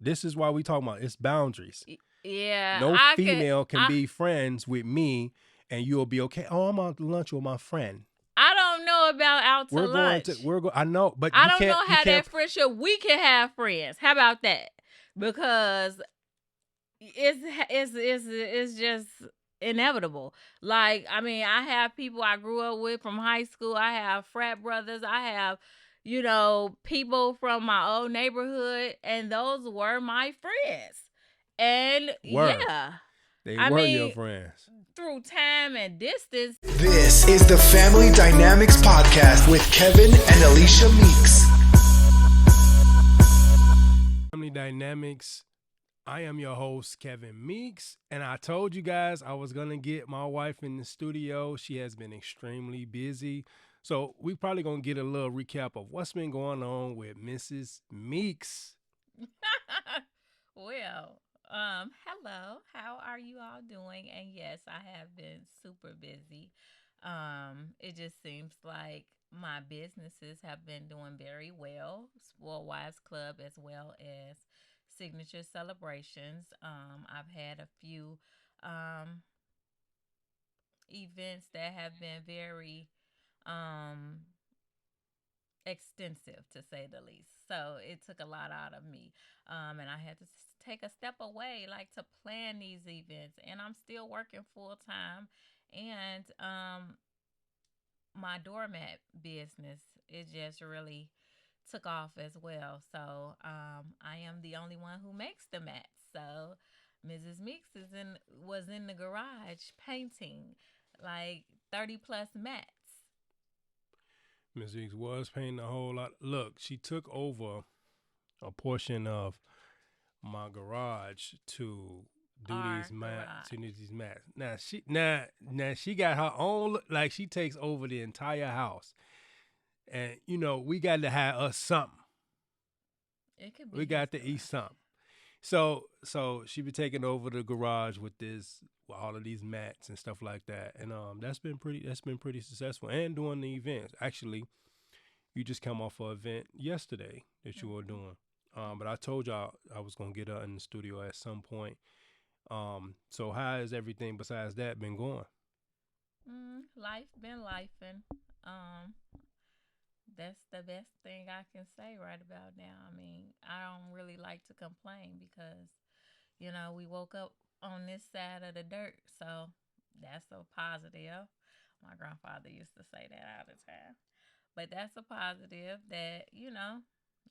This is why we talking about it's boundaries. Yeah, No I could. female can be friends with me and you'll be okay. Oh, I'm out to lunch with my friend. I don't know about out to lunch. I know, but I you don't can't. know You how can't. that friendship. We can have friends. How about that? Because it's just inevitable. Like, I mean, I have people I grew up with from high school. I have frat brothers. I have, people from my old neighborhood, and those were my friends. And Were yeah, they I were your mean, friends? through time and distance. This is the Family Dynamics Podcast with Kevin and Alicia Meeks. Family Dynamics. I am your host, Kevin Meeks, and I told you guys I was going to get my wife in the studio. She has been extremely busy. So we probably going to get a little recap of what's been going on with Mrs. Meeks. Well, hello. How are you all doing? And yes, I have been super busy. It just seems like my businesses have been doing very well. Spoiled Wives Club as well as Signature Celebrations. I've had a few um events that have been very um extensive, to say the least. So it took a lot out of me. And I had to take a step away, like, to plan these events. And I'm still working full time. And my doormat business, it just really took off as well. So I am the only one who makes the mats. So Mrs. Meeks was in the garage painting like 30 plus mats. Mrs. Meeks was painting a whole lot. Look, she took over a portion of my garage to do these mats. Now she got her own. Like, she takes over the entire house, and we got to have us something. It could be. We got to eat something. So she be taking over the garage with all of these mats and stuff like that, and that's been pretty successful. And doing the events. Actually, you just come off an event yesterday that you were doing. But I told y'all I was gonna get her in the studio at some point. So how has everything besides that been going? Life been lifing. That's the best thing I can say right about now. I mean, I don't really like to complain because, we woke up on this side of the dirt, so that's a positive. My grandfather used to say that all the time. But that's a positive that,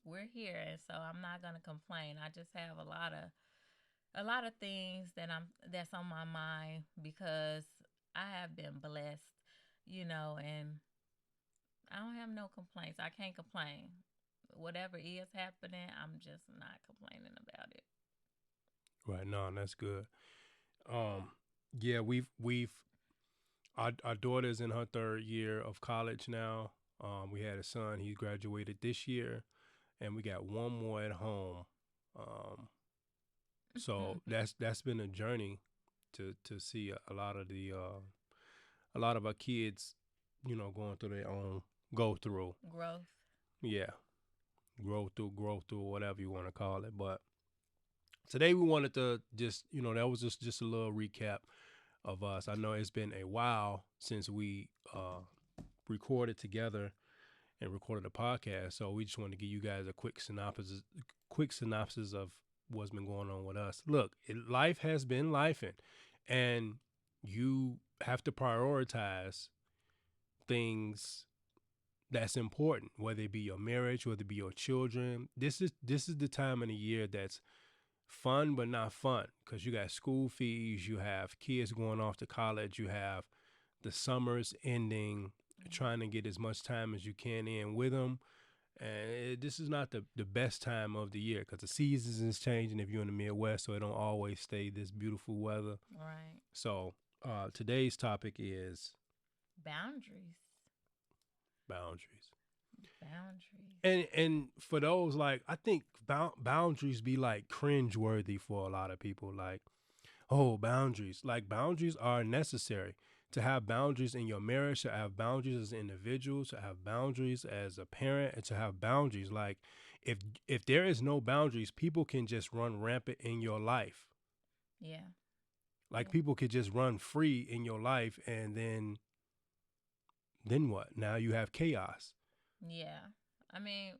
we're here, and so I'm not gonna complain. I just have a lot of things that's on my mind because I have been blessed, and I don't have no complaints. I can't complain. Whatever is happening, I'm just not complaining about it. Right now, that's good. Yeah, we've our daughter's in her third year of college now. We had a son; he graduated this year, and we got one more at home. So that's been a journey to see a lot of our kids, going through their own go through. Growth. Yeah, grow through, whatever you want to call it. But today we wanted to just, that was just a little recap of us. I know it's been a while since we recorded together and recorded a podcast, so we just wanted to give you guys a quick synopsis of what's been going on with us. Look, life has been lifing, and you have to prioritize things that's important, whether it be your marriage, whether it be your children. This is the time of the year that's fun but not fun, because you got school fees, you have kids going off to college, you have the summers ending, trying to get as much time as you can in with them. And this is not the best time of the year because the seasons is changing if you're in the Midwest, so it don't always stay this beautiful weather. Right. So today's topic is Boundaries. And for those, like, I think boundaries be like cringeworthy for a lot of people. Like, oh, boundaries. Like, boundaries are necessary. To have boundaries in your marriage, to have boundaries as individuals, to have boundaries as a parent, and to have boundaries. Like, if if there is no boundaries, people can just run rampant in your life. Yeah. Like Yeah. people could just run free in your life, and then what? Now you have chaos. Yeah. I mean,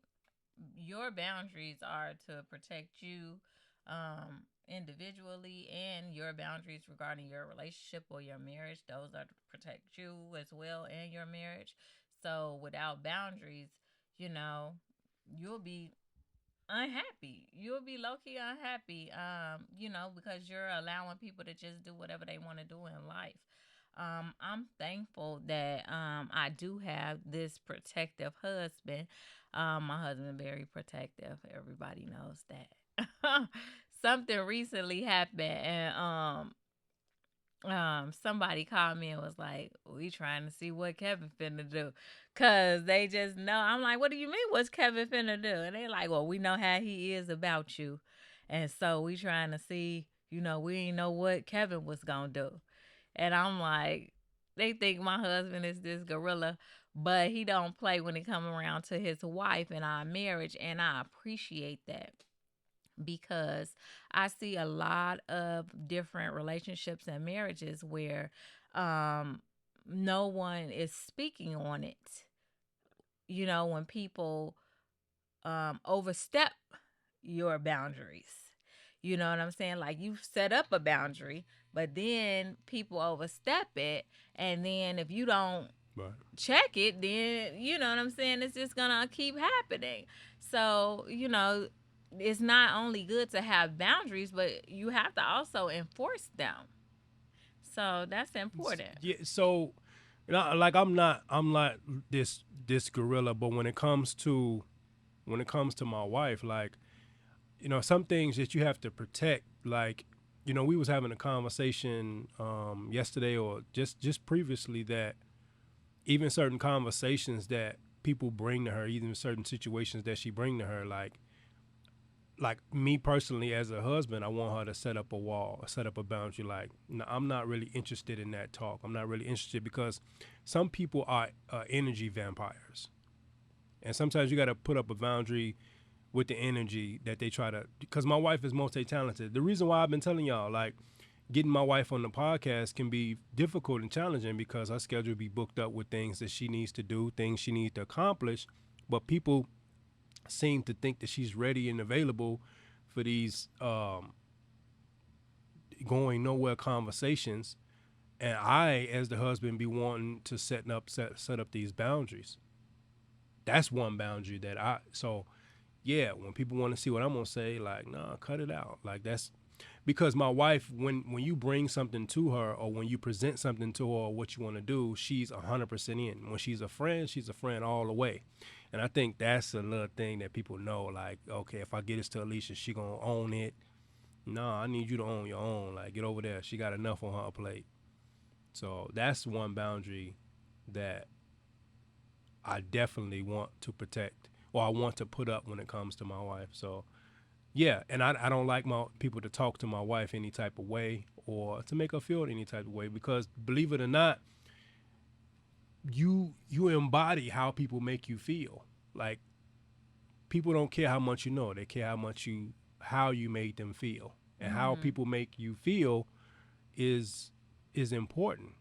your boundaries are to protect you individually, and your boundaries regarding your relationship or your marriage, those are to protect you as well and your marriage. So without boundaries, you know, you'll be unhappy. You'll be low key unhappy, because you're allowing people to just do whatever they want to do in life. I'm thankful that I do have this protective husband. My husband very protective. Everybody knows that. Something recently happened, and somebody called me and was like, we trying to see what Kevin finna do, cause they just know. I'm like, what do you mean, what's Kevin finna do? And they like, well, we know how he is about you, and so we trying to see, we ain't know what Kevin was gonna do. And I'm like, they think my husband is this gorilla, but he don't play when it come around to his wife and our marriage, and I appreciate that, because I see a lot of different relationships and marriages where um, no one is speaking on it. When people overstep your boundaries. You know what I'm saying? Like, you set up a boundary, but then people overstep it. And then if you don't Right. check it, then you know what I'm saying, it's just gonna keep happening. So, it's not only good to have boundaries, but you have to also enforce them. So that's important. Yeah. So, like I'm not this gorilla, but when it comes to my wife, like, some things that you have to protect, like, we was having a conversation yesterday or just previously, that even certain conversations that people bring to her, even certain situations that she bring to her, like me personally as a husband, I want her to set up a wall, set up a boundary. Like, no, I'm not really interested in that talk. I'm not really interested, because some people are energy vampires, and sometimes you got to put up a boundary with the energy that they try to. Because my wife is multi-talented. The reason why I've been telling y'all, like, getting my wife on the podcast can be difficult and challenging, because her schedule be booked up with things that she needs to do, things she needs to accomplish. But people seem to think that she's ready and available for these going nowhere conversations, and I, as the husband, be wanting to set up these boundaries. That's one boundary that I so yeah. When people want to see what I'm gonna say, like, nah, cut it out. Like, that's because my wife, when you bring something to her, or when you present something to her, or what you want to do, she's 100% in. When she's a friend all the way. And I think that's another thing that people know. Like, okay, if I get this to Alicia, she gonna own it. No, I need you to own your own. Like, get over there. She got enough on her plate. So that's one boundary that I definitely want to protect, or I want to put up when it comes to my wife. So yeah, and I don't like my people to talk to my wife any type of way, or to make her feel any type of way, because believe it or not, you embody how people make you feel. Like, people don't care how much you know; they care how you made them feel, and how Hmm. people make you feel is important.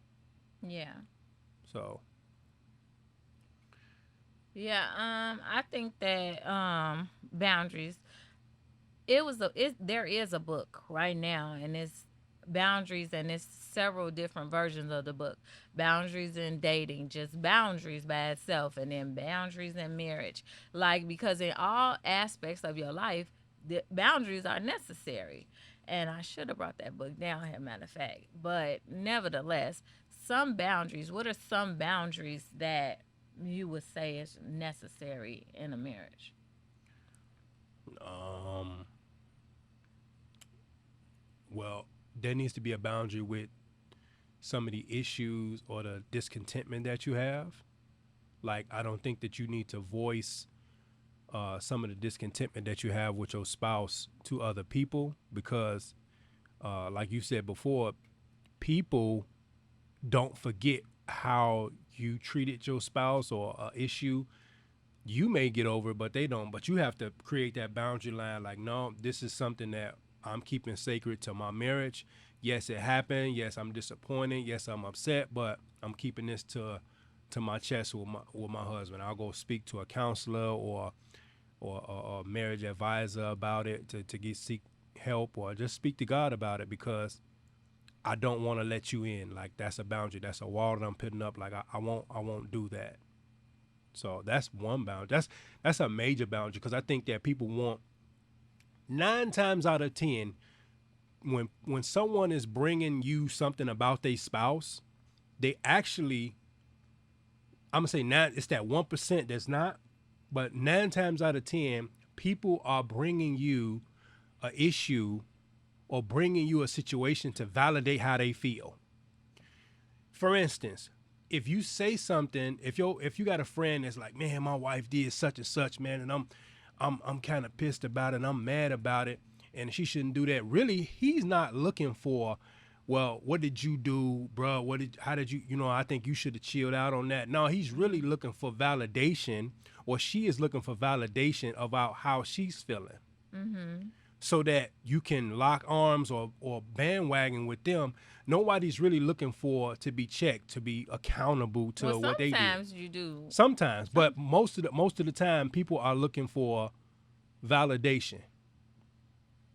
Yeah. So Yeah. I think that boundaries. There is a book right now, and it's boundaries, and it's several different versions of the book. Boundaries in dating, just boundaries by itself, and then boundaries in marriage. Like, because in all aspects of your life, the boundaries are necessary. And I should have brought that book down, as a matter of fact. But nevertheless, some boundaries. What are some boundaries that you would say is necessary in a marriage? um well, there needs to be a boundary with some of the issues or the discontentment that you have. Like, I don't think that you need to voice some of the discontentment that you have with your spouse to other people, because, like you said before, people don't forget how you treated your spouse, or a issue you may get over it, but they don't. But you have to create that boundary line. Like, no, this is something that I'm keeping sacred to my marriage. Yes, it happened. Yes, I'm disappointed. Yes, I'm upset. But I'm keeping this to my chest with my husband. I'll go speak to a counselor or a marriage advisor about it to get seek help, or just speak to God about it, because I don't want to let you in. Like, that's a boundary. That's a wall that I'm putting up. Like, I won't do that. So that's one boundary. That's a major boundary, because I think that people want, 9 times out of 10, when someone is bringing you something about their spouse, they actually, I'm gonna say, nine. It's that 1% that's not, but 9 times out of 10, people are bringing you a issue or bringing you a situation to validate how they feel. For instance, if you say something, if you got a friend that's like, man, my wife did such and such, man, and I'm kind of pissed about it, and I'm mad about it, and she shouldn't do that. Really, he's not looking for, well, what did you do, bro? How did you, I think you should have chilled out on that. No, he's really looking for validation, or she is looking for validation about how she's feeling, Mm-hmm. so that you can lock arms or bandwagon with them. Nobody's really looking for to be checked, to be accountable to Well, what they did. sometimes you do. Sometimes, but most of the time, people are looking for validation.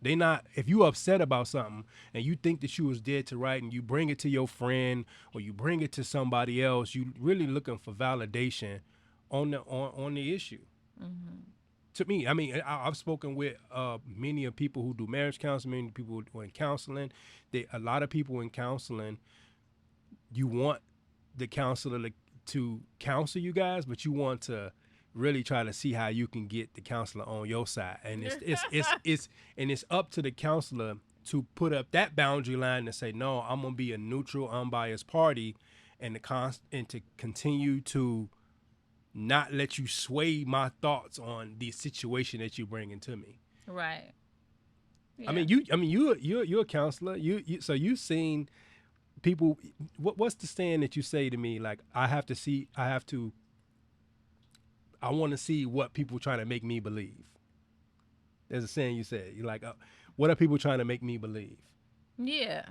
They not, if you upset about something and you think that you was dead to right, and you bring it to your friend or you bring it to somebody else, you really looking for validation on the issue. Mm-hmm. To me, I mean, I've spoken with many of people who do marriage counseling, many people who are in counseling. A lot of people in counseling, you want the counselor to counsel you guys, but you want to really try to see how you can get the counselor on your side, and it's up to the counselor to put up that boundary line and say, no, I'm gonna be a neutral, unbiased party, and to continue to not let you sway my thoughts on the situation that you bring into me. Right. Yeah. I mean, you're a counselor. So you've seen people. What's the saying that you say to me? Like, I want to see what people trying to make me believe. There's a saying you said. You're like, what are people trying to make me believe? Yeah.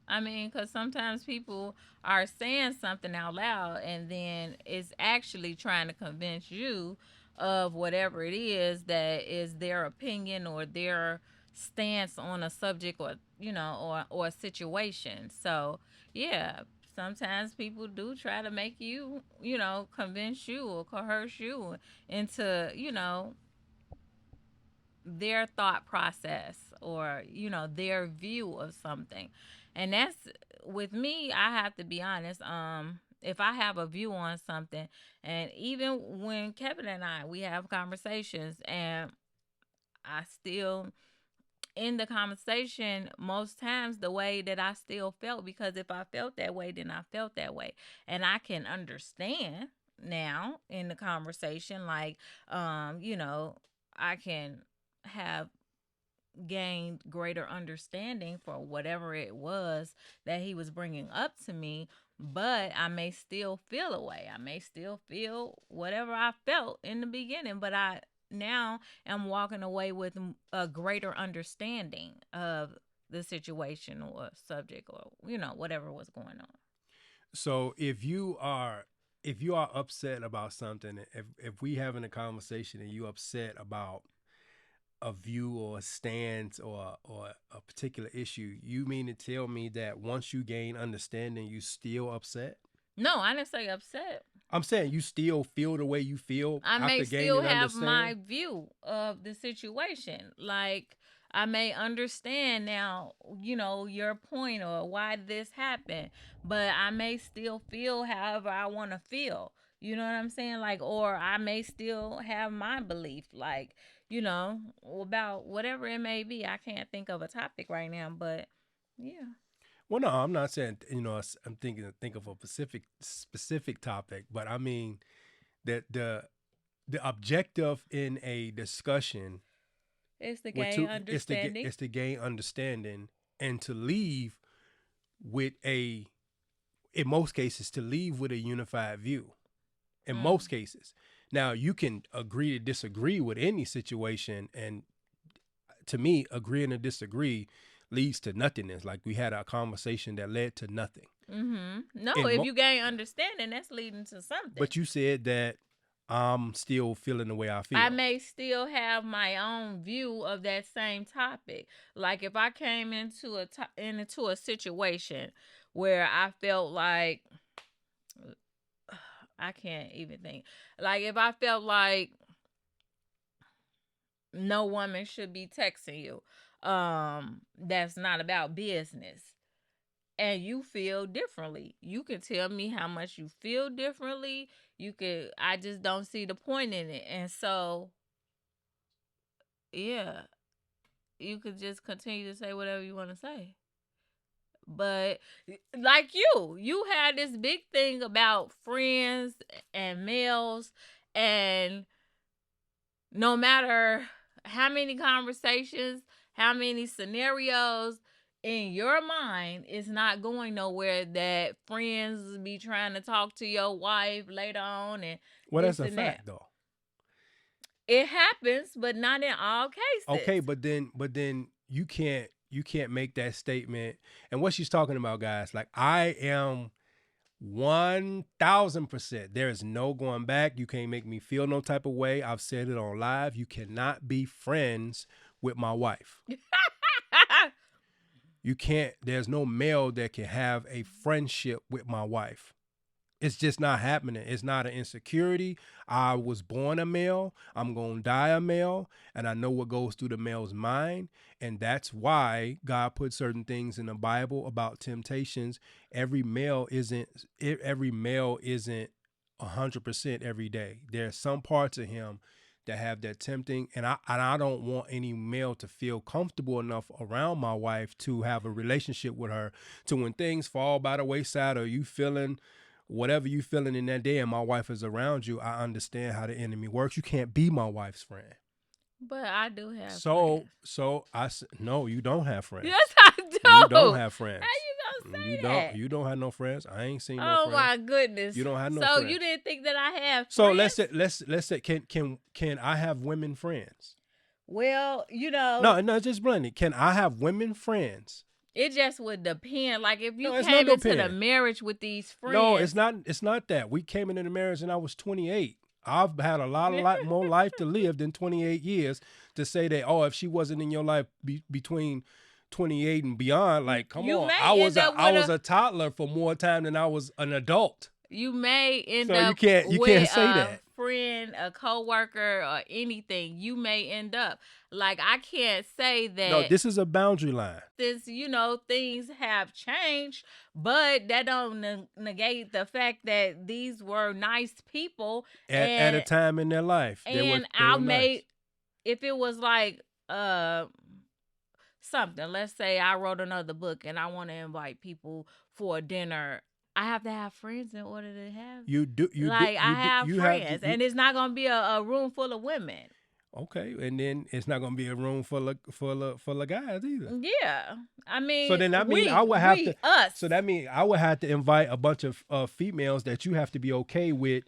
I mean, because sometimes people are saying something out loud and then it's actually trying to convince you of whatever it is that is their opinion or their stance on a subject, or a situation. So, yeah, sometimes people do try to make you, convince you or coerce you into, their thought process or their view of something. And that's, with me, I have to be honest. If I have a view on something, and even when Kevin and we have conversations, and I still, in the conversation, most times the way that I still felt, because if I felt that way, then I felt that way. And I can understand now in the conversation, like, I can have gained greater understanding for whatever it was that he was bringing up to me, but I may still feel a way. I may still feel whatever I felt in the beginning, but I now am walking away with a greater understanding of the situation or subject, or whatever was going on. So if you are upset about something, if we having a conversation and you upset about a view or a stance or a particular issue, you mean to tell me that once you gain understanding, you still upset? No, I didn't say upset. I'm saying you still feel the way you feel I after may still gaining have my understanding. view of the situation. Like, I may understand now, your point or why this happened, but I may still feel however I want to feel. You know what I'm saying? Like, or I may still have my belief, like, about whatever it may be. I can't think of a topic right now, but yeah. Well, no, I'm not saying I'm think of a specific topic, but I mean that the objective in a discussion It's the with gay it's understanding. to gain understanding, and to leave with in most cases, to leave with a unified view. In Mm. most cases, Now you can agree to disagree with any situation, and to me, agreeing to disagree leads to nothingness. Like we had a conversation that led to nothing. No, if you gain understanding, that's leading to something. But you said that I'm still feeling the way I feel. I may still have my own view of that same topic. Like if I came into a situation where I felt like I can't even think. Like if I felt like no woman should be texting you, that's not about business, and you feel differently, you can tell me how much you feel differently. I just don't see the point in it. And so, yeah, you could just continue to say whatever you want to say. But like you had this big thing about friends and males, and no matter how many conversations, how many scenarios, in your mind, it's not going nowhere that friends be trying to talk to your wife later on and well, this that's a and fact, that. though. It happens, but not in all cases. Okay, but then you can't make that statement. And what she's talking about, guys, like I am 1000%. There is no going back. You can't make me feel no type of way. I've said it on live. You cannot be friends with my wife. You can't. There's no male that can have a friendship with my wife. It's just not happening. It's not an insecurity. I was born a male. I'm going to die a male. And I know what goes through the male's mind. And that's why God put certain things in the Bible about temptations. Every male isn't 100% every day. There's some parts of him that have that tempting. And I don't want any male to feel comfortable enough around my wife to have a relationship with her. To when things fall by the wayside, or you feeling whatever you feeling in that day and my wife is around you, I understand how the enemy works. You can't be my wife's friend. But I do have So friends. No, you don't have friends. Yes, I do. You don't have friends. How you gonna say that? You don't have no friends. I ain't seen no Oh friends. my goodness. You don't have no so friends. you didn't think that I have So friends? let's say can I have women friends? Well, No, just bluntly. Can I have women friends? it just would depend. Like if you it's came not into the depend. marriage with these friends. No, it's not that. We came into the marriage and I was 28. I've had a lot more life to live than 28 years to say that, oh, if she wasn't in your life between 28 and beyond, like, come on. I was a toddler for more time than I was an adult. You may end So up you with can't say a that. friend, a coworker, or anything. You may end up. Like, I can't say that. No, this is a boundary line. Since, things have changed, but that don't negate the fact that these were nice people. At a time in their life. And nice. If it was like something, let's say I wrote another book and I want to invite people for dinner, I have to have friends in order to have. I have friends, and it's not gonna be a room full of women. Okay, and then it's not gonna be a room full of guys either. Yeah, I mean. So then I would have to. Us. So that means I would have to invite a bunch of females that you have to be okay with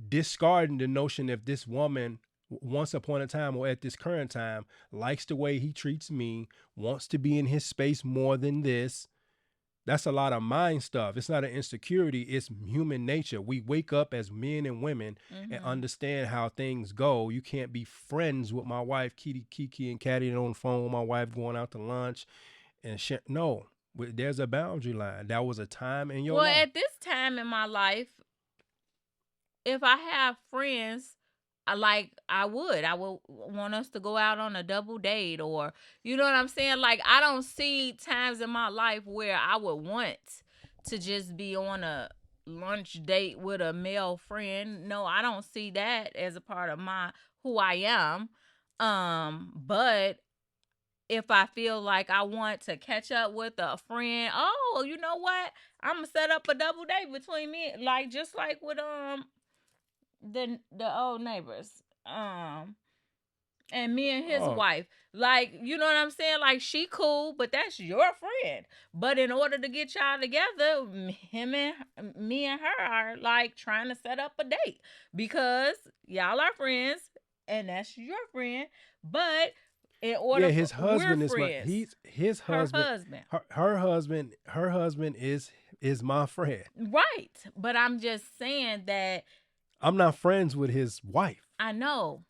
discarding the notion if this woman, once upon a time or at this current time, likes the way he treats me, wants to be in his space more than this. That's a lot of mind stuff. It's not an insecurity. It's human nature. We wake up as men and women and understand how things go. You can't be friends with my wife, Kiki and Caddy on the phone with my wife going out to lunch and shit. No, there's a boundary line. That was a time in your life. Well, at this time in my life, if I have friends, I would want us to go out on a double date, or you know what I'm saying? Like, I don't see times in my life where I would want to just be on a lunch date with a male friend. No, I don't see that as a part of who I am. But if I feel like I want to catch up with a friend, oh, you know what? I'm gonna set up a double date between me, like just like with the old neighbors. and me and his Oh. wife. Like, you know what I'm saying? Like, she cool, but that's your friend. But in order to get y'all together, me and her are like trying to set up a date because y'all are friends, and that's your friend. But in order Yeah, for his husband we're is my friends, his her husband. husband, Her husband is my friend. right? But I'm just saying that I'm not friends with his wife. I know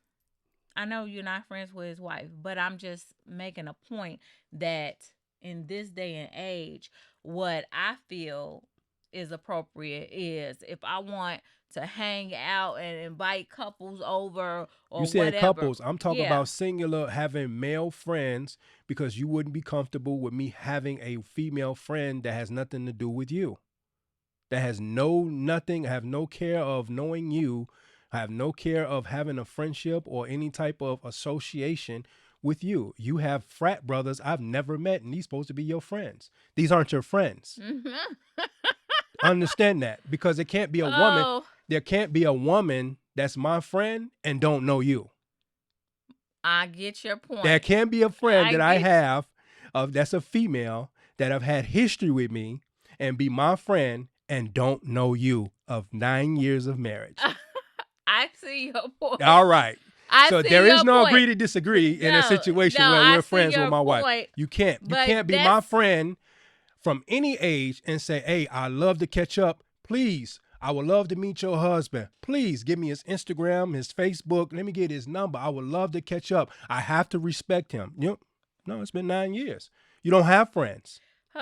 you're not friends with his wife, but I'm just making a point that in this day and age, what I feel is appropriate is if I want to hang out and invite couples over You or said whatever. couples. I'm talking Yeah. about singular having male friends because you wouldn't be comfortable with me having a female friend that has nothing to do with you. That has nothing, have no care of knowing you, have no care of having a friendship or any type of association with you. You have frat brothers I've never met, and these supposed to be your friends. These aren't your friends. Understand that, because it can't be a woman. Oh, There can't be a woman that's my friend and don't know you. I get your point. There can be a friend that I get have that's a female that have had history with me and be my friend and don't know you of 9 years of marriage. I see your point. All right. I So see there your is no point. agree to disagree in a situation where I we're see friends your with my wife. point, You can't but be my friend from any age and say, "Hey, I love to catch up. Please, I would love to meet your husband. Please give me his Instagram, his Facebook. Let me get his number. I would love to catch up. I have to respect him." No, it's been 9 years. You don't have friends. You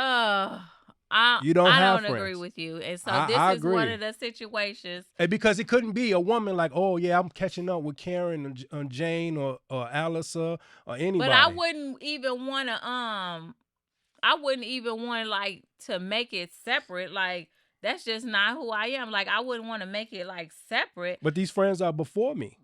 don't I have don't agree friends. with you. And so I this is one agree. of the situations. And because it couldn't be a woman like, "Oh yeah, I'm catching up with Karen or Jane or Alicia or anybody." But I wouldn't even want to like to make it separate. Like, that's just not who I am. Like, I wouldn't want to make it like separate. But these friends are before me.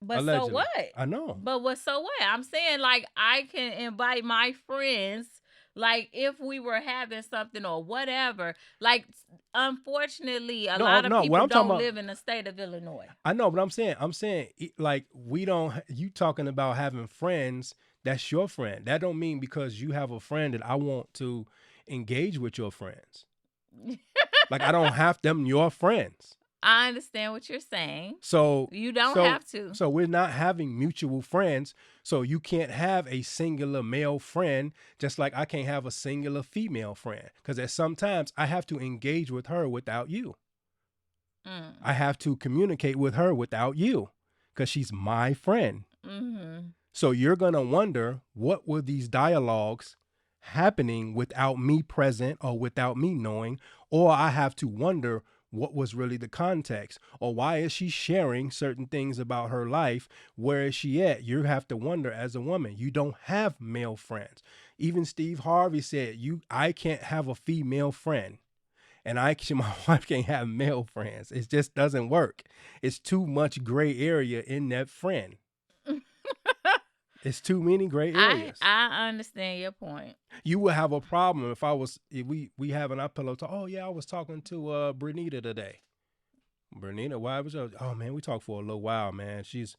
But Allegedly. so what? I know. But so what? I'm saying, like, I can invite my friends, like, if we were having something or whatever. Like, unfortunately, a lot of people don't live in the state of Illinois. I know, but I'm saying, like, we don't. You talking about having friends? That's your friend. That don't mean because you have a friend that I want to engage with your friends. Like, I don't have them your friends. I understand what you're saying. So you don't have to. So we're not having mutual friends. So you can't have a singular male friend, just like I can't have a singular female friend. Because at sometimes I have to engage with her without you. I have to communicate with her without you, because she's my friend. Mm-hmm. So you're gonna wonder, what were these dialogues happening without me present or without me knowing? Or I have to wonder, what was really the context, or why is she sharing certain things about her life? Where is she at? You have to wonder as a woman. You don't have male friends. Even Steve Harvey said, I can't have a female friend, and my wife can't have male friends. It just doesn't work. It's too much gray area in that friend. It's too many gray areas. I understand your point. You would have a problem if we having our pillow talk. Oh yeah, I was talking to Bernita today. Bernita, why was you? Oh man, we talked for a little while, man. She's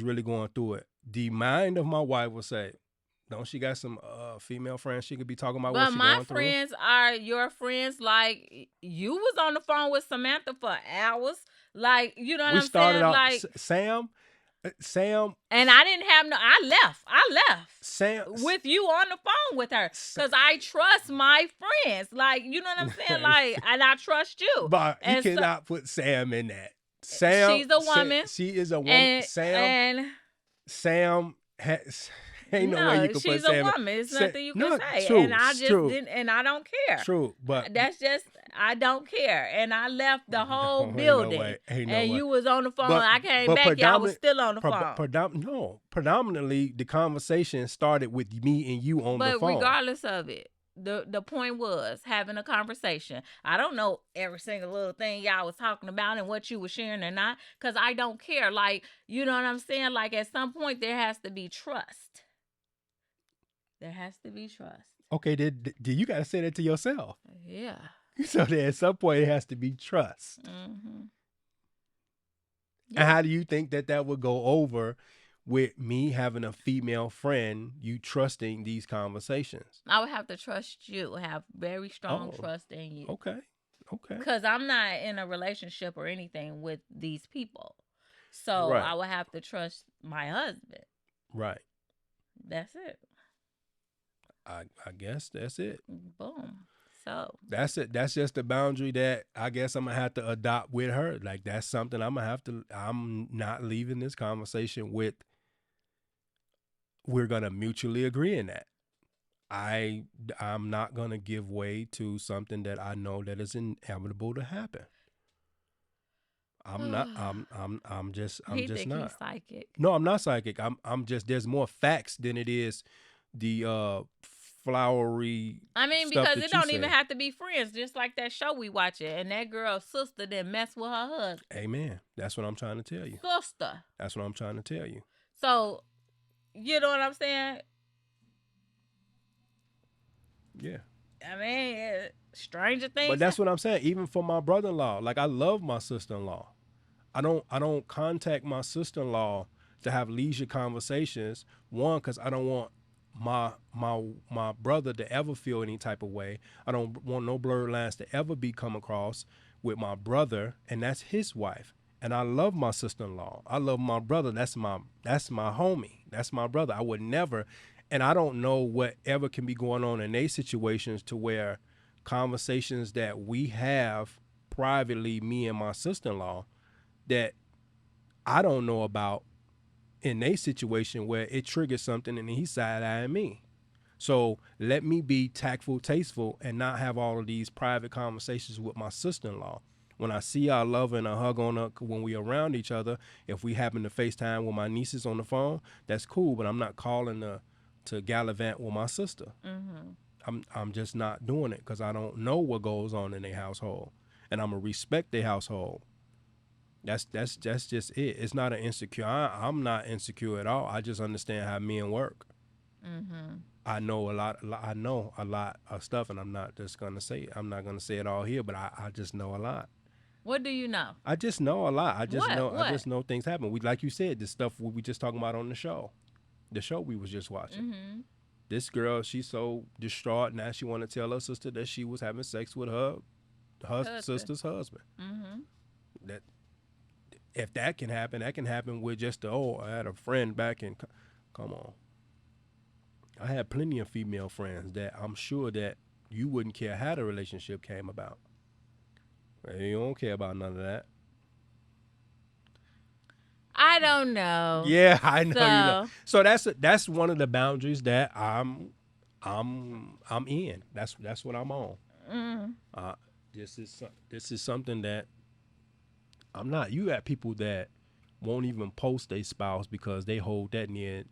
really going through it. The mind of my wife will say, don't she got some female friends she could be talking about? But what she my going through? friends are your friends. Like, you was on the phone with Samantha for hours. Like, you know what I'm saying? We started out like Sam, and I didn't have no. I left. Sam with you on the phone with her because I trust my friends. Like, you know what I'm saying? Like, and I trust you. But you and cannot put Sam in that. Sam, she's a woman. She is a woman. Sam has. Ain't no way you can put Sam. She's a woman. It's nothing you can say. True, and I just didn't, and I don't care. True, but that's just, I don't care. And I left the whole building. Ain't no and way. You was on the phone. I came back. Y'all was still on the phone. Predominantly the conversation started with me and you on the phone. But regardless of it, the point was having a conversation. I don't know every single little thing y'all was talking about and what you were sharing or not, because I don't care. Like, you know what I'm saying? Like, at some point there has to be trust. There has to be trust. Okay, did you got to say that to yourself? Yeah. So there at some point it has to be trust. Mm-hmm. Yeah. And how do you think that would go over with me having a female friend, you trusting these conversations? I would have to trust you, have very strong Oh, trust in you. okay. Okay. Because I'm not in a relationship or anything with these people. So Right. I would have to trust my husband. Right. That's it. I guess that's it. Boom. So That's it. That's just the boundary that I guess I'm gonna have to adopt with her. Like that's something I'm gonna have to. I'm not leaving this conversation with. We're gonna mutually agree in that. I I'm not gonna give way to something that I know that is inevitable to happen. I'm not. I'm he just think he's not. psychic. No, I'm not psychic. I'm just. There's more facts than it is the flowery. I mean, stuff because that it you don't even say. have to be friends. Just like that show we watching, and that girl's sister didn't mess with her husband. Amen. That's what I'm trying to tell you. Sister. That's what I'm trying to tell you. So, you know what I'm saying? Yeah. I mean, stranger things. But that's what I'm saying. Even for my brother-in-law, like I love my sister-in-law. I don't contact my sister-in-law to have leisure conversations. One, because I don't want my brother to ever feel any type of way. I don't want no blurred lines to ever be come across with my brother, and that's his wife. And I love my sister-in-law. I love my brother. That's my homie. That's my brother. I would never, and I don't know whatever can be going on in these situations to where conversations that we have privately, me and my sister-in-law, that I don't know about in a situation where it triggers something and he's side-eyeing me. So let me be tactful, tasteful, and not have all of these private conversations with my sister-in-law. When I see our love and a hug on her when we around each other, if we happen to FaceTime with my nieces on the phone, that's cool, but I'm not calling to gallivant with my sister. I'm just not doing it because I don't know what goes on in their household, and I'm gonna respect their household. That's just it. It's not an insecure. I'm not insecure at all. I just understand how men work. I know a lot. I know a lot of stuff, and I'm not just gonna say it. I'm not gonna say it all here, but I just know a lot. What do you know? I just know a lot. I just What? know. What? I just know things happen. We, like you said, the stuff we just talking about on the show we was just watching. This girl, she's so distraught now. She want to tell her sister that she was having sex with her Husband. sister's husband. That if that can happen with just I had a friend back in. Come on. I had plenty of female friends that I'm sure that you wouldn't care how the relationship came about. You don't care about none of that. I don't know. Yeah, I know you know. So So that's one of the boundaries that I'm in. That's what I'm on. This is something that I'm not. You got people that won't even post their spouse because they hold that near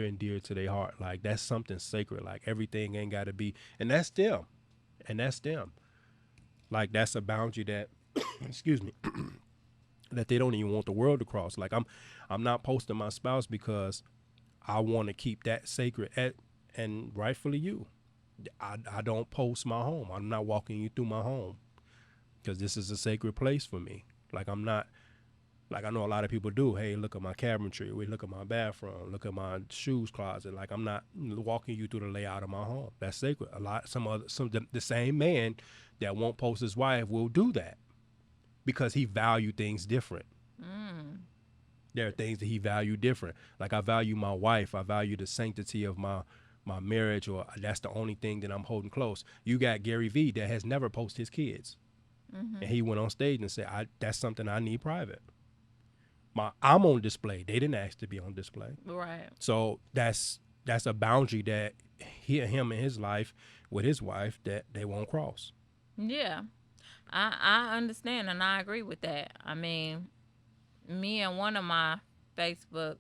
and dear to their heart. Like that's something sacred. Like everything ain't got to be, and that's them, Like that's a boundary that, excuse me, that they don't even want the world to cross. Like I'm not posting my spouse because I want to keep that sacred and rightfully you. I don't post my home. I'm not walking you through my home because this is a sacred place for me. Like I'm not, like I know a lot of people do. Hey, look at my cabinetry. We look at my bathroom. Look at my shoes closet. Like I'm not walking you through the layout of my home. That's sacred. The same man that won't post his wife will do that because he value things different. There are things that he value different. Like I value my wife. I value the sanctity of my marriage, or that's the only thing that I'm holding close. You got Gary Vee that has never posted his kids. And he went on stage and said, that's something I need private. I'm on display. They didn't ask to be on display. right. So that's a boundary that him in his life with his wife that they won't cross. Yeah. I understand and I agree with that. I mean, me and one of my Facebook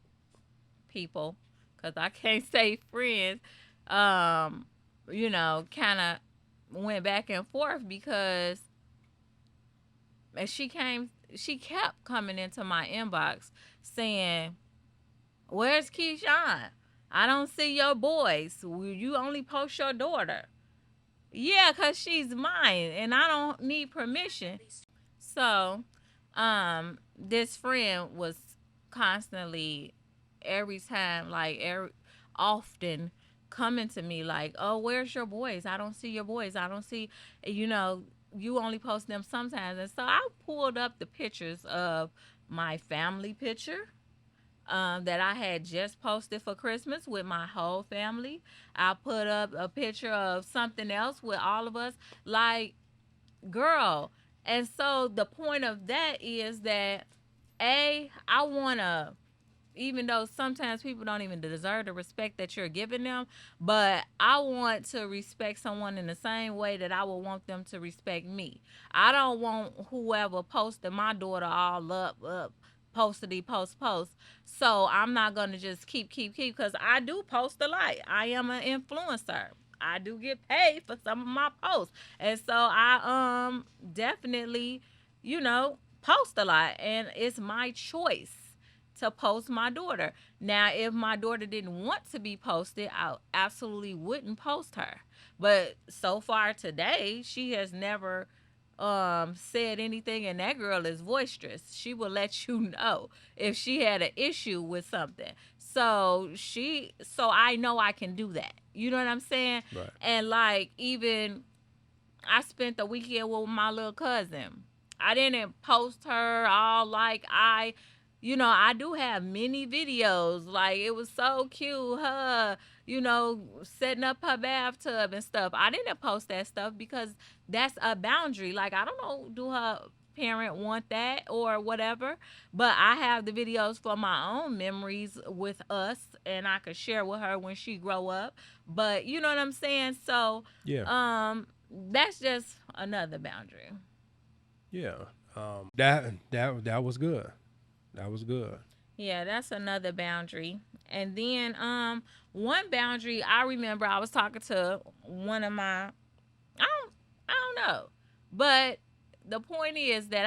people, because I can't say friends, kind of went back and forth because she kept coming into my inbox saying, "Where's Keyshawn? I don't see your boys. You only post your daughter." Yeah, because she's mine and I don't need permission. So, this friend was constantly every time, like often coming to me like, "Oh, where's your boys? I don't see your boys. I don't see, you know, you only post them sometimes." And so I pulled up the pictures of my family picture that I had just posted for Christmas with my whole family. I put up a picture of something else with all of us. Like, girl. And so the point of that is that I want to, even though sometimes people don't even deserve the respect that you're giving them, but I want to respect someone in the same way that I would want them to respect me. I don't want whoever posted my daughter all up, postity post. So I'm not gonna just keep because I do post a lot. I am an influencer. I do get paid for some of my posts, and so I definitely, post a lot, and it's my choice to post my daughter. Now, if my daughter didn't want to be posted, I absolutely wouldn't post her. But so far today, she has never said anything, and that girl is boisterous. She will let you know if she had an issue with something. So I know I can do that. You know what I'm saying? Right. And like, even I spent the weekend with my little cousin. I didn't post her all like I do have many videos. Like, it was so cute, her, setting up her bathtub and stuff. I didn't post that stuff because that's a boundary. Like, I don't know, do her parent want that or whatever, but I have the videos for my own memories with us, and I could share with her when she grow up. But you know what I'm saying? So Yeah. that's just another boundary. Yeah. That was good. That was good. Yeah, that's another boundary. And then one boundary I remember, I was talking to one of my I don't know. But the point is that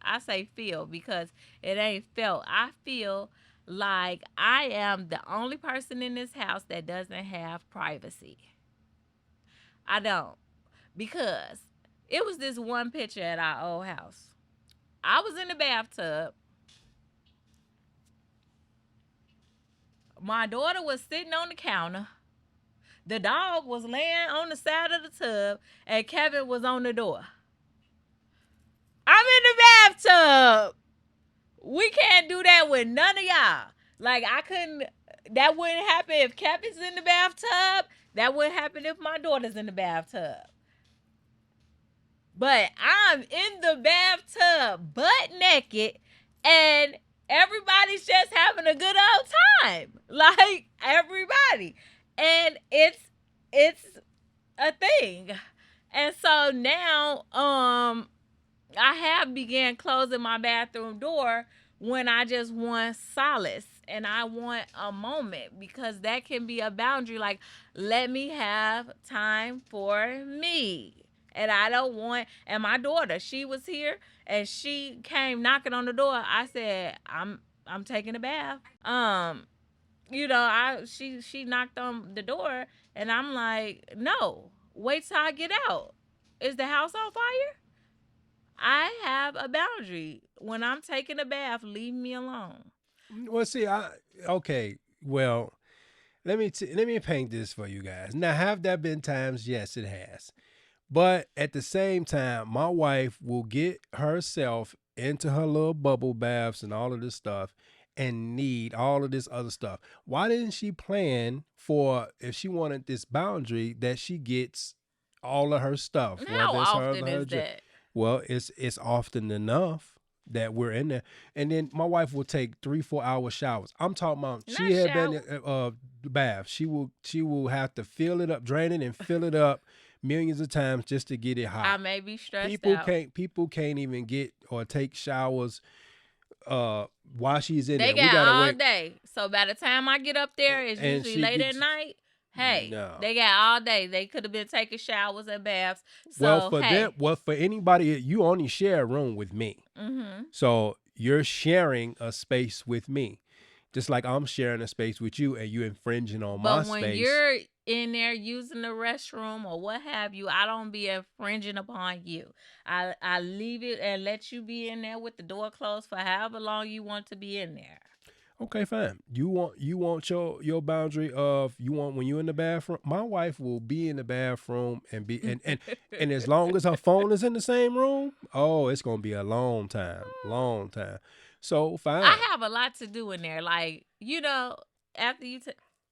I say feel because it ain't felt. I feel like I am the only person in this house that doesn't have privacy. I don't. Because it was this one picture at our old house. I was in the bathtub. My daughter was sitting on the counter. The dog was laying on the side of the tub, and Kevin was on the door. I'm in the bathtub. We can't do that with none of y'all. Like, I couldn't. That wouldn't happen if Kevin's in the bathtub. That wouldn't happen if my daughter's in the bathtub. But I'm in the bathtub, butt naked, and everybody's just having a good old time. Like, everybody. And it's a thing. And so now I have began closing my bathroom door when I just want solace and I want a moment, because that can be a boundary. Like, let me have time for me. And I don't want, and my daughter, she was here and she came knocking on the door. I said, I'm taking a bath. She knocked on the door and I'm like, no, wait till I get out. Is the house on fire? I have a boundary. When I'm taking a bath, leave me alone. Well, see, okay. Well, let me paint this for you guys. Now, have there been times? Yes, it has. But at the same time, my wife will get herself into her little bubble baths and all of this stuff and need all of this other stuff. Why didn't she plan for, if she wanted this boundary, that she gets all of her stuff? And how whether it's hers often or her is that? Well, it's often enough that we're in there. And then my wife will take 3-4 hour showers. I'm talking about Not she had shower. been the bath. She will have to fill it up, drain it and fill it up millions of times just to get it hot. I may be stressed People out. can't even get or take showers while she's in They there. We got gotta all wait. day. So by the time I get up there, it's And usually she late at gets night. Hey, no. they got all day. They could have been taking showers and baths. Well, So hey, for anybody, you only share a room with me. mm-hmm. So you're sharing a space with me. Just like I'm sharing a space with you and you infringing on my But when space. you're in there using the restroom or what have you, I don't be infringing upon you. I leave it and let you be in there with the door closed for however long you want to be in there. Okay, fine. You want your boundary of you want when you're in the bathroom. My wife will be in the bathroom and be and as long as her phone is in the same room, oh, it's gonna be a long time, long time. So I fine, have a lot to do in there. Like, after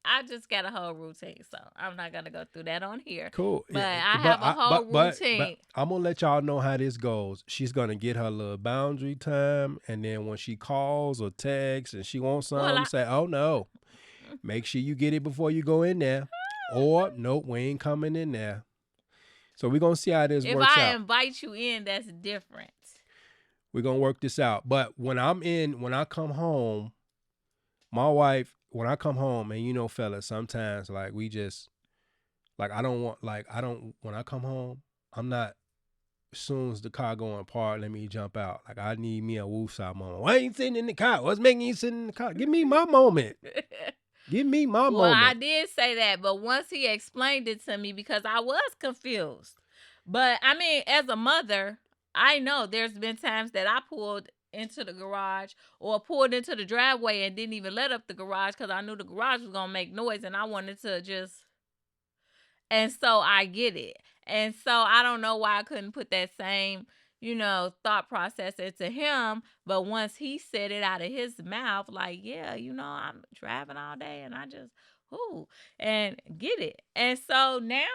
I just got a whole routine, so I'm not gonna go through that on here. cool. But Yeah, I have a whole but routine. I'm gonna let y'all know how this goes. She's gonna get her little boundary time, and then when she calls or texts and she wants Well, something, say, "Oh no, make sure you get it before you go in there," or "Nope, we ain't coming in there." So we're gonna see how this if works I out. invite you in, that's different. We're gonna work this out. But when I come home, my wife, when I come home, and fellas, sometimes like we just like I don't when I come home, I'm not as soon as the car going apart, let me jump out. Like I need me a woosah moment. Why ain't sitting in the car? What's making you sit in the car? Give me my moment. Give me my Well, I moment. did say that, but once he explained it to me, because I was confused. But I mean, as a mother, I know there's been times that I pulled into the garage or pulled into the driveway and didn't even let up the garage because I knew the garage was gonna make noise and I wanted to just. And so I get it. And so I don't know why I couldn't put that same, thought process into him. But once he said it out of his mouth, like, yeah, I'm driving all day and I just, ooh, and get it. And so now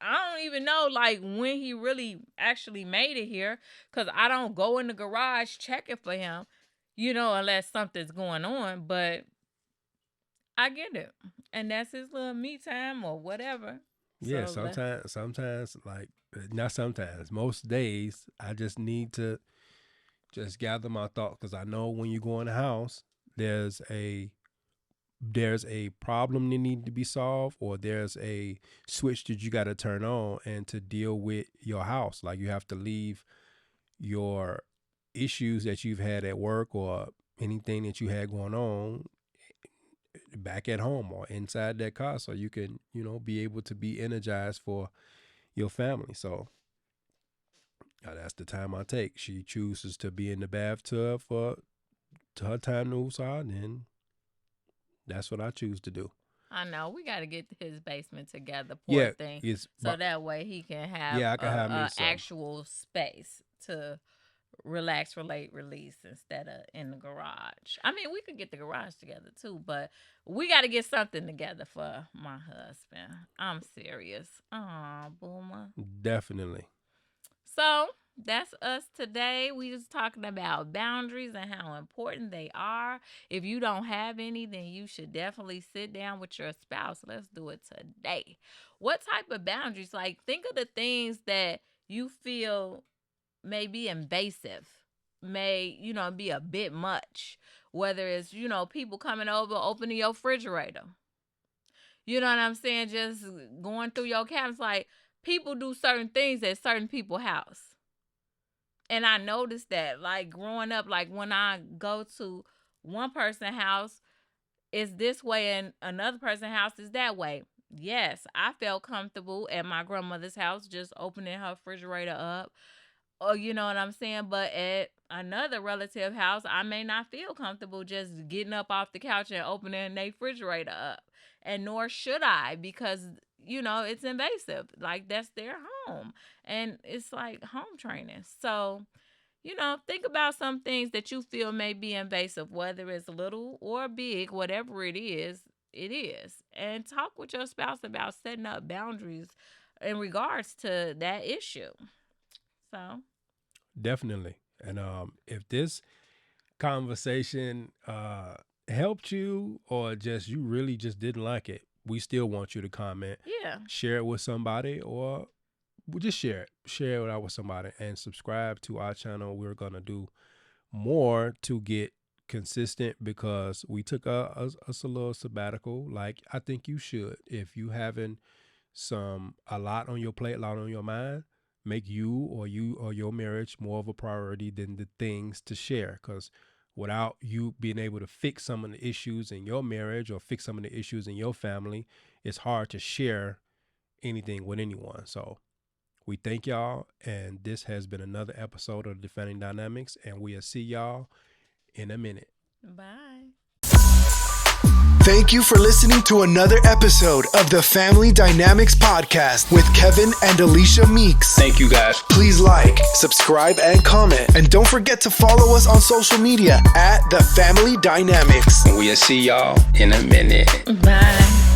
I don't even know, like, when he really actually made it here, because I don't go in the garage checking for him, unless something's going on. But I get it. And that's his little me time or whatever. Yeah, So let's. sometimes like not sometimes, most days I just need to just gather my thoughts because I know when you go in the house, there's a there's a problem that need to be solved, or there's a switch that you got to turn on and to deal with your house. Like you have to leave your issues that you've had at work or anything that you had going on back at home or inside that car so you can be able to be energized for your family. So that's the time I take. She chooses to be in the bathtub for to her time to outside, and that's what I choose to do. I know we got to get his basement together, poor Yeah, thing, it's so that way he can have yeah, I can have me a some. actual space to relax, relate, release instead of in the garage. I mean, we could get the garage together too, but we got to get something together for my husband. I'm serious. Aw, boomer. Definitely. So that's us today. We just talking about boundaries and how important they are. If you don't have any, then you should definitely sit down with your spouse. Let's do it today. What type of boundaries? Like, think of the things that you feel may be invasive, may, be a bit much. Whether it's, people coming over, opening your refrigerator. You know what I'm saying? Just going through your cabinets. Like, people do certain things at certain people's house. And I noticed that, like, growing up, like, when I go to one person's house, it's this way, and another person's house is that way. Yes, I felt comfortable at my grandmother's house just opening her refrigerator up. Or, you know what I'm saying? But at another relative house, I may not feel comfortable just getting up off the couch and opening their refrigerator up. And nor should I, because, it's invasive. Like, that's their home. And it's like home training. So, think about some things that you feel may be invasive, whether it's little or big, whatever it is, it is. And talk with your spouse about setting up boundaries in regards to that issue. So, Definitely. And if this conversation helped you or just you really just didn't like it, we still want you to comment, yeah. share it with somebody, or just share it out with somebody, and subscribe to our channel. We're gonna do more to get consistent because we took us a little sabbatical, like I think you should. If you having a lot on your plate, a lot on your mind, make you or your marriage more of a priority than the things to share, because without you being able to fix some of the issues in your marriage or fix some of the issues in your family, it's hard to share anything with anyone. So we thank y'all, and this has been another episode of Defending Dynamics, and we'll see y'all in a minute. Bye. Thank you for listening to another episode of the Family Dynamics Podcast with Kevin and Alicia Meeks. Thank you, guys. Please like, subscribe, and comment. And don't forget to follow us on social media at The Family Dynamics. We'll see y'all in a minute. Bye.